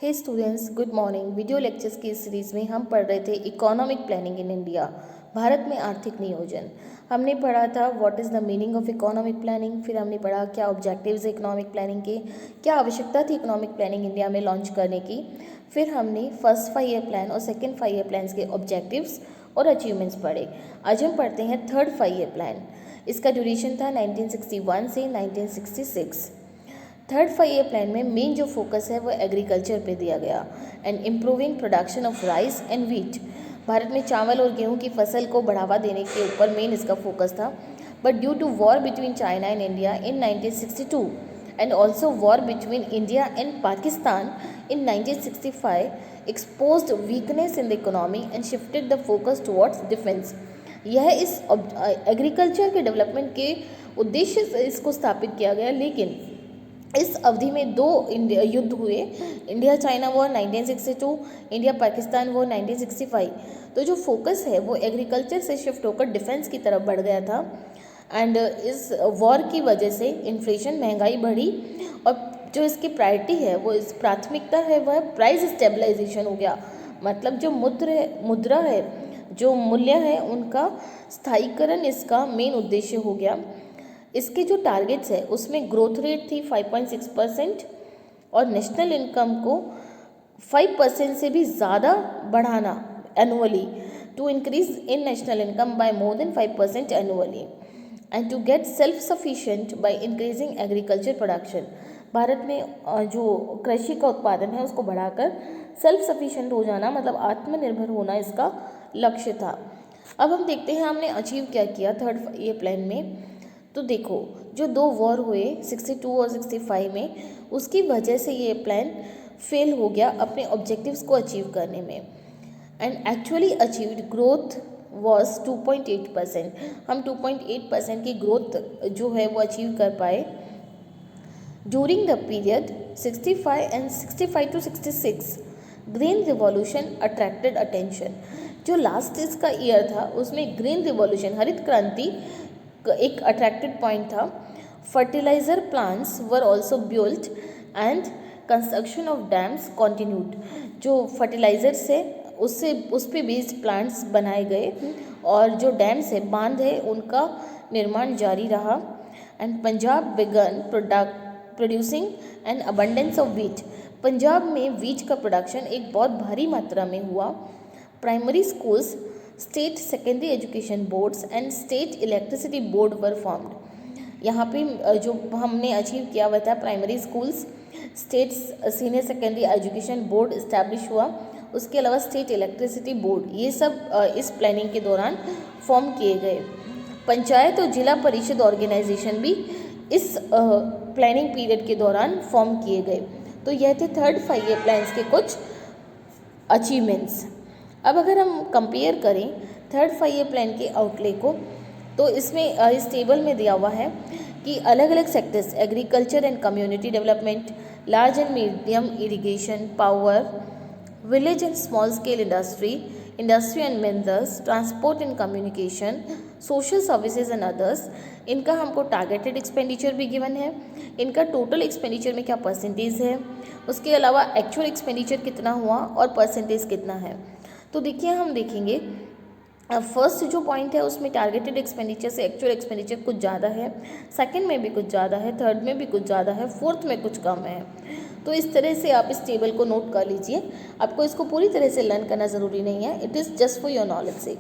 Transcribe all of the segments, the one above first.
हे students, good morning. Video lectures की इस series में हम पढ़ रहे थे economic planning in India, Bharat में आर्थिक नियोजन। हमने पढ़ा था what is the meaning of economic planning, फिर हमने पढ़ा क्या ऑब्जेक्टिव्स है इकोनॉमिक प्लानिंग के, क्या आवश्यकता थी इकोनॉमिक प्लानिंग इंडिया में लॉन्च करने की। फिर हमने फर्स्ट 5 ईयर प्लान और सेकेंड 5 ईयर प्लान्स के ऑब्जेक्टिव्स और अचीवमेंट्स पढ़े। आज हम पढ़ते हैं थर्ड 5 ईयर प्लान। इसका ड्यूरेशन था 1961 से 1966। थर्ड 5 ईयर प्लान में मेन जो फोकस है वो एग्रीकल्चर पे दिया गया and improving production of rice and wheat. Bharat में चावल और गेहूं की फसल को बढ़ावा देने के ऊपर मेन इसका फोकस था। But due to war between China and India in 1962 and also war between India and Pakistan in 1965 exposed weakness in the economy and shifted the focus towards defense। यह इस एग्रीकल्चर के डेवलपमेंट के उद्देश्य से इसको स्थापित किया गया, लेकिन इस अवधि में दो युद्ध हुए, India China war 1962, India Pakistan war 1965। तो जो फोकस है वो एग्रीकल्चर से शिफ्ट होकर डिफेंस की तरफ बढ़ गया था। एंड इस वॉर की वजह से इन्फ्लेशन, महंगाई बढ़ी और जो इसकी प्रायोरिटी है वो इस प्राथमिकता है वह प्राइस स्टेबलाइजेशन हो गया। मतलब जो मुद्रा है, जो मूल्य है उनका स्थायीकरण इसका मेन उद्देश्य हो गया। इसके जो टारगेट्स है उसमें ग्रोथ रेट थी 5.6% और नेशनल इनकम को 5% से भी ज़्यादा बढ़ाना annually, to increase in national income by more than 5% annually and to get self sufficient by increasing agriculture production. Bharat में जो कृषि का उत्पादन है उसको बढ़ाकर सेल्फ सफिशिएंट हो जाना, मतलब आत्मनिर्भर होना इसका लक्ष्य था। अब हम देखते हैं हमने अचीव क्या किया थर्ड ईयर प्लान में। तो देखो, जो दो वॉर हुए 62 और 65 में, उसकी वजह से ये प्लान फेल हो गया अपने ऑब्जेक्टिव्स को अचीव करने में। And actually achieved growth was 2.8%। हम 2.8% की ग्रोथ जो है वो अचीव कर पाए। During the period 65 to 66 green revolution attracted attention. जो लास्ट इसका ईयर था उसमें ग्रीन रिवॉल्यूशन, हरित क्रांति एक अट्रैक्टेड पॉइंट था। Fertiliser plants were also built and construction of dams continued. जो फर्टिलाइजर्स है उस पे बेस्ड प्लांट्स बनाए गए और जो डैम्स है, बांध है, उनका निर्माण जारी रहा। And Punjab began producing an abundance of wheat. Punjab में व्हीट का प्रोडक्शन एक बहुत भारी मात्रा में हुआ। Primary schools, state secondary education boards and state electricity board were formed. यहाँ पे जो हमने अचीव किया हुआ था, primary schools, state senior secondary education board establish हुआ, उसके अलावा स्टेट इलेक्ट्रिसिटी बोर्ड, ये सब इस प्लानिंग के दौरान फॉर्म किए गए। पंचायत और जिला परिषद ऑर्गेनाइजेशन भी इस प्लानिंग पीरियड के दौरान फॉर्म किए गए। तो यह थे थर्ड 5 ईयर प्लान्स के कुछ अचीवमेंट्स। अब अगर हम कंपेयर करें थर्ड 5 ईयर प्लान के आउटले को, तो इसमें इस टेबल में दिया हुआ है कि अलग अलग sectors, agriculture and community development, large and medium irrigation, power, village and small scale industry, industry and minerals, transport and communication, social services and others, इनका हमको टारगेटेड एक्सपेंडिचर भी गिवन है, इनका टोटल एक्सपेंडिचर में क्या परसेंटेज है, उसके अलावा एक्चुअल एक्सपेंडिचर कितना हुआ और परसेंटेज कितना है। तो देखिए, हम देखेंगे फर्स्ट जो पॉइंट है उसमें टारगेटेड एक्सपेंडिचर से एक्चुअल एक्सपेंडिचर कुछ ज़्यादा है, सेकंड में भी कुछ ज़्यादा है, थर्ड में भी कुछ ज़्यादा है, फोर्थ में कुछ कम है। तो इस तरह से आप इस टेबल को नोट कर लीजिए। आपको इसको पूरी तरह से लर्न करना ज़रूरी नहीं है, it is just for your knowledge sake.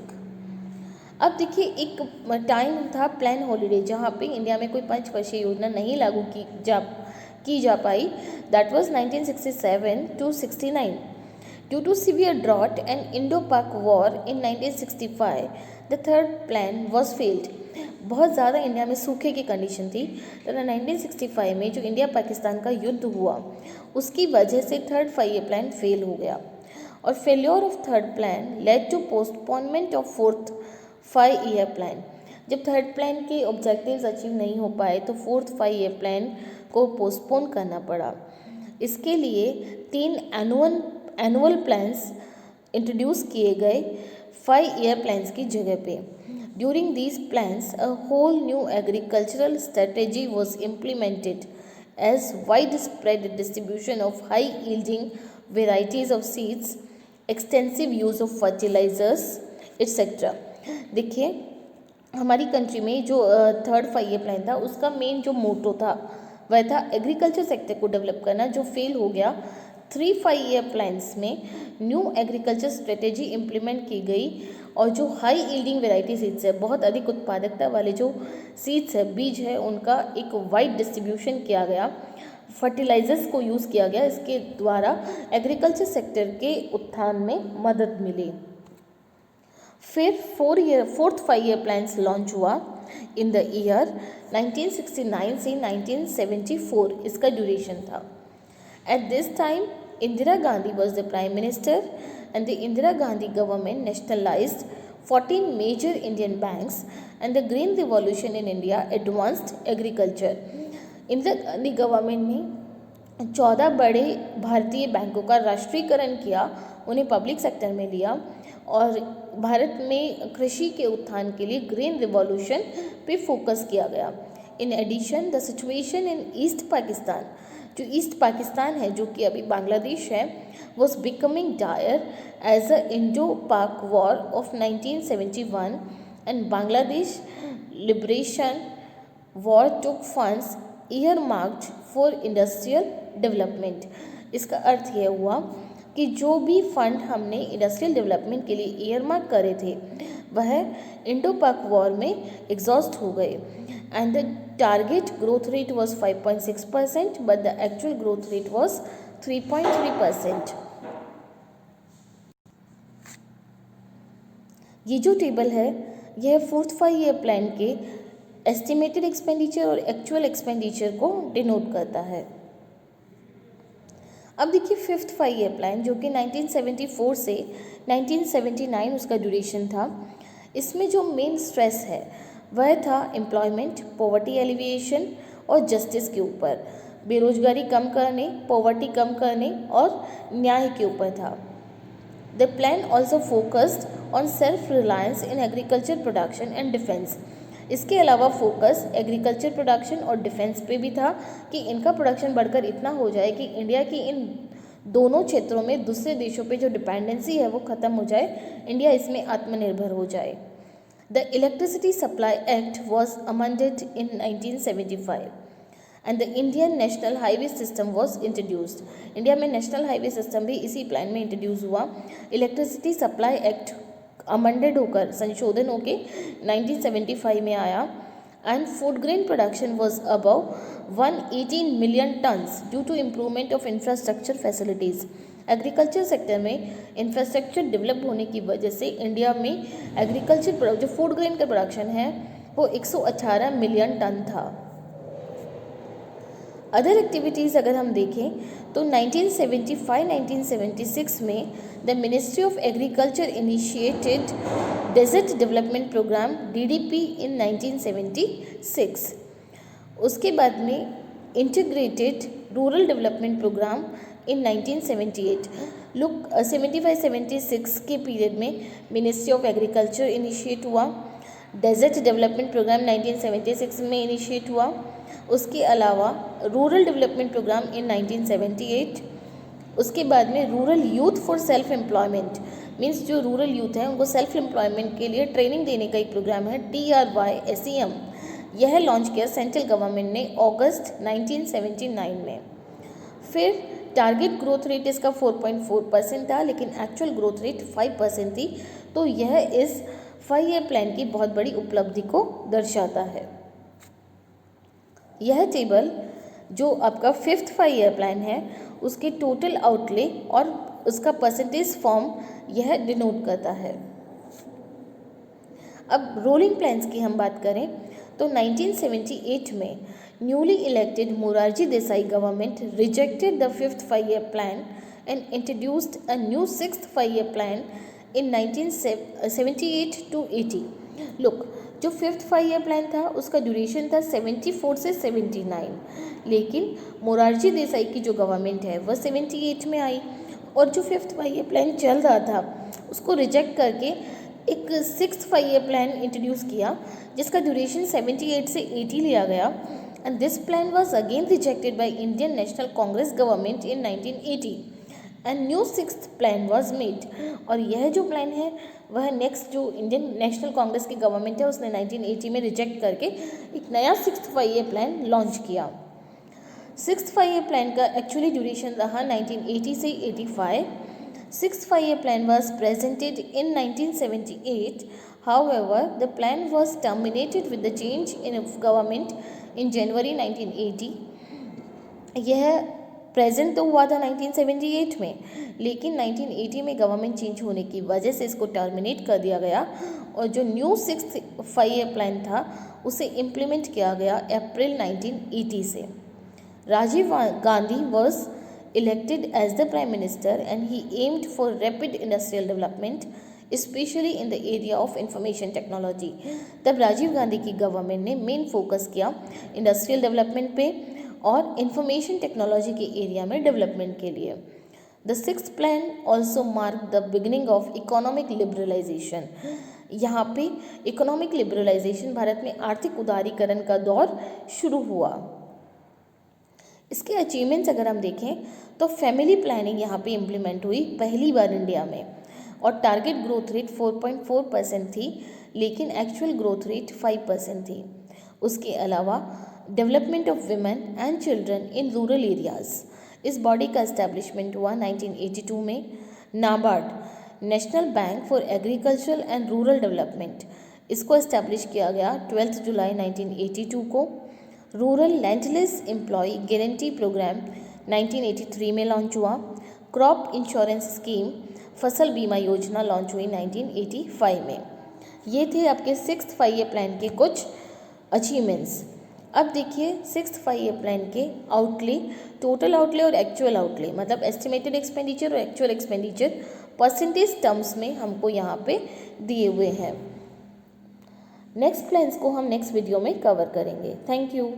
अब देखिए, एक टाइम था प्लान हॉलीडे जहाँ पे इंडिया में कोई पंचवर्षीय योजना नहीं लागू की जा पाई। That was 1967 to 69। Due to severe drought and Indo-Pak War in 1965, the third plan was failed। बहुत ज़्यादा इंडिया में सूखे की कंडीशन थी। तो 1965 में जो इंडिया पाकिस्तान का युद्ध हुआ उसकी वजह से थर्ड 5 ईयर प्लान फेल हो गया और failure of third plan led to postponement of fourth 5 year plan. जब थर्ड प्लान के ऑब्जेक्टिव्स अचीव नहीं हो पाए तो फोर्थ 5 ईयर प्लान को पोस्टपोन करना पड़ा। इसके लिए 3 एनुअल प्लान्स इंट्रोड्यूस किए गए 5 ईयर प्लान्स की जगह पे। During these plans a whole new agricultural strategy was implemented as wide spread distribution of high yielding varieties of seeds, extensive use of fertilizers, etc. देखिए हमारी कंट्री में जो third 5 year plan था उसका main जो मोटो था वह था एग्रीकल्चर सेक्टर को डेवलप करना, जो फेल हो गया। 3 ईयर प्लान्स में न्यू एग्रीकल्चर स्ट्रेटेजी इम्प्लीमेंट की गई और जो हाई यील्डिंग वेराइटी सीड्स है, बहुत अधिक उत्पादकता वाले जो सीड्स है, बीज है, उनका एक वाइड डिस्ट्रीब्यूशन किया गया। फर्टिलाइजर्स को यूज़ किया गया, इसके द्वारा एग्रीकल्चर सेक्टर के उत्थान में मदद मिली। फिर फोर्थ 5 ईयर प्लान्स लॉन्च हुआ इन द ईयर 1969 से 1974, इसका ड्यूरेशन था। At this time Indira Gandhi was the prime minister and the Indira Gandhi government nationalised 14 major Indian banks and the green revolution in India advanced agriculture. Indira Gandhi government ने 14 बड़े भारतीय बैंकों का राष्ट्रीयकरण किया, उन्हें पब्लिक सेक्टर में लिया और भारत में कृषि के उत्थान के लिए ग्रीन रिवॉल्यूशन पे फोकस किया गया। In addition the situation in East Pakistan, जो ईस्ट पाकिस्तान है जो कि अभी बांग्लादेश है, was becoming dire as a Indo Pak war of 1971 and Bangladesh liberation war took funds earmarked for industrial development. इसका अर्थ यह हुआ कि जो भी फंड हमने इंडस्ट्रियल डेवलपमेंट के लिए ईयरमार्क करे थे वह इंडो पाक वॉर में एग्जॉस्ट हो गए। And the target growth rate was 5.6% but the actual growth rate was 3.3%। ये जो टेबल है यह फोर्थ 5 ईयर प्लान के एस्टिमेटेड एक्सपेंडिचर और एक्चुअल एक्सपेंडिचर को डिनोट करता है। अब देखिए फिफ्थ 5 ईयर प्लान जो कि 1974 से 1979 उसका ड्यूरेशन था। इसमें जो मेन स्ट्रेस है वह था एम्प्लॉयमेंट, पॉवर्टी एलिविएशन और जस्टिस के ऊपर, बेरोजगारी कम करने, पॉवर्टी कम करने और न्याय के ऊपर था। The plan also focused on self reliance in agriculture production and defence. इसके अलावा फोकस एग्रीकल्चर प्रोडक्शन और डिफेंस पे भी था कि इनका प्रोडक्शन बढ़कर इतना हो जाए कि इंडिया की इन दोनों क्षेत्रों में दूसरे देशों पे जो डिपेंडेंसी है वो ख़त्म हो जाए, इंडिया इसमें आत्मनिर्भर हो जाए। The electricity supply act was amended in 1975 and the Indian national highway system was introduced. India में नेशनल हाईवे सिस्टम भी इसी प्लान में इंट्रोड्यूस हुआ। इलेक्ट्रिसिटी सप्लाई एक्ट अमेंडेड होकर, संशोधन होके 1975 में आया। And food grain production was above 118 million tons due to improvement of infrastructure facilities. Agriculture sector में इंफ्रास्ट्रक्चर डेवलप होने की वजह से इंडिया में एग्रीकल्चर जो फूड ग्रेन का प्रोडक्शन है वो 118 मिलियन टन था। अदर एक्टिविटीज़ अगर हम देखें तो 1975-1976 में the ministry of agriculture initiated desert development programme DDP in 1976। उसके बाद में integrated rural development programme in 1978। Look 75-76 के पीरियड में मिनिस्ट्री ऑफ एग्रीकल्चर इनिशिएट हुआ। डेजर्ट डेवलपमेंट प्रोग्राम 1976 में इनिशिएट हुआ। उसके अलावा रूरल डेवलपमेंट प्रोग्राम इन 1978। उसके बाद में rural youth for self employment, means जो रूरल यूथ है उनको सेल्फ एम्प्लॉयमेंट के लिए ट्रेनिंग देने का एक प्रोग्राम है TRYSEM। यह लॉन्च किया सेंट्रल गवर्नमेंट ने अगस्त 1979 में। फिर टारगेट ग्रोथ रेट इसका 4.4% था, लेकिन एक्चुअल ग्रोथ रेट 5% थी। तो यह इस 5 ईयर प्लान की बहुत बड़ी उपलब्धि को दर्शाता है। यह टेबल जो आपका फिफ्थ 5 ईयर प्लान है उसके टोटल आउटले और उसका परसेंटेज फॉर्म यह डिनोट करता है। अब रोलिंग प्लान्स की हम बात करें तो 1978 में newly elected Morarji Desai government rejected the fifth 5 year plan and introduced a new sixth 5 year plan in 1978 to 80। Look, जो फिफ्थ 5 ईयर प्लान था उसका ड्यूरेशन था 74 से 79, लेकिन मोरारजी देसाई की जो गवर्नमेंट है वह 78 में आई और जो फिफ्थ 5 ईयर प्लान चल रहा था उसको रिजेक्ट करके एक सिक्स्थ 5 ईयर प्लान इंट्रोड्यूस किया जिसका ड्यूरेशन 78 से 80 लिया गया। And this plan was again rejected by Indian national Congress government in 1980 and new sixth plan was made. और यह जो प्लान है वह नेक्स्ट जो इंडियन नेशनल कांग्रेस की गवर्नमेंट है उसने 1980 में रिजेक्ट करके एक नया सिक्स्थ 5 ईयर प्लान लॉन्च किया। सिक्स्थ 5 ईयर प्लान का एक्चुअली ड्यूरेशन रहा 1980 से 85। Sixth 5 year plan was presented in 1978। However, the plan was terminated with the change in government in January 1980। यह प्रेजेंट तो हुआ था 1978 में, लेकिन 1980 में गवर्नमेंट चेंज होने की वजह से इसको टर्मिनेट कर दिया गया और जो न्यू सिक्स्थ 5 ईयर प्लान था उसे इम्प्लीमेंट किया गया अप्रैल 1980 से। Rajiv Gandhi was elected as the prime minister and he aimed for rapid industrial development especially in the area of information technology। तब राजीव गांधी की गवर्नमेंट ने मेन फोकस किया इंडस्ट्रियल डेवलपमेंट पे और इंफॉर्मेशन टेक्नोलॉजी के एरिया में डेवलपमेंट के लिए। The sixth plan also mark the beginning of economic liberalisation. यहाँ पे इकोनॉमिक लिबरलाइजेशन भारत में आर्थिक उदारीकरण का दौर शुरू हुआ। इसके अचीवमेंट्स अगर हम देखें तो फैमिली प्लानिंग यहाँ पे इम्प्लीमेंट हुई पहली बार इंडिया में और टारगेट ग्रोथ रेट 4.4% थी, लेकिन एक्चुअल ग्रोथ रेट 5% थी। उसके अलावा development of women and children in rural areas, इस बॉडी का इस्टेब्लिशमेंट हुआ 1982 में। NABARD national bank for agricultural and rural development, इसको इस्टेब्लिश किया गया 12 जुलाई 1982 को। Rural landless employ guarantee programme 1983 में लॉन्च हुआ। क्रॉप इंश्योरेंस स्कीम फसल बीमा योजना लॉन्च हुई 1985 में। ये थे आपके सिक्स्थ 5 ईयर प्लान के कुछ अचीवमेंट्स। अब देखिए सिक्स्थ 5 ईयर प्लान के आउटले, टोटल आउटले और एक्चुअल आउटले, मतलब एस्टिमेटेड एक्सपेंडिचर और एक्चुअल एक्सपेंडिचर परसेंटेज टर्म्स में हमको यहाँ पे दिए हुए हैं। नेक्स्ट प्लान्स को हम नेक्स्ट वीडियो में कवर करेंगे। Thank you.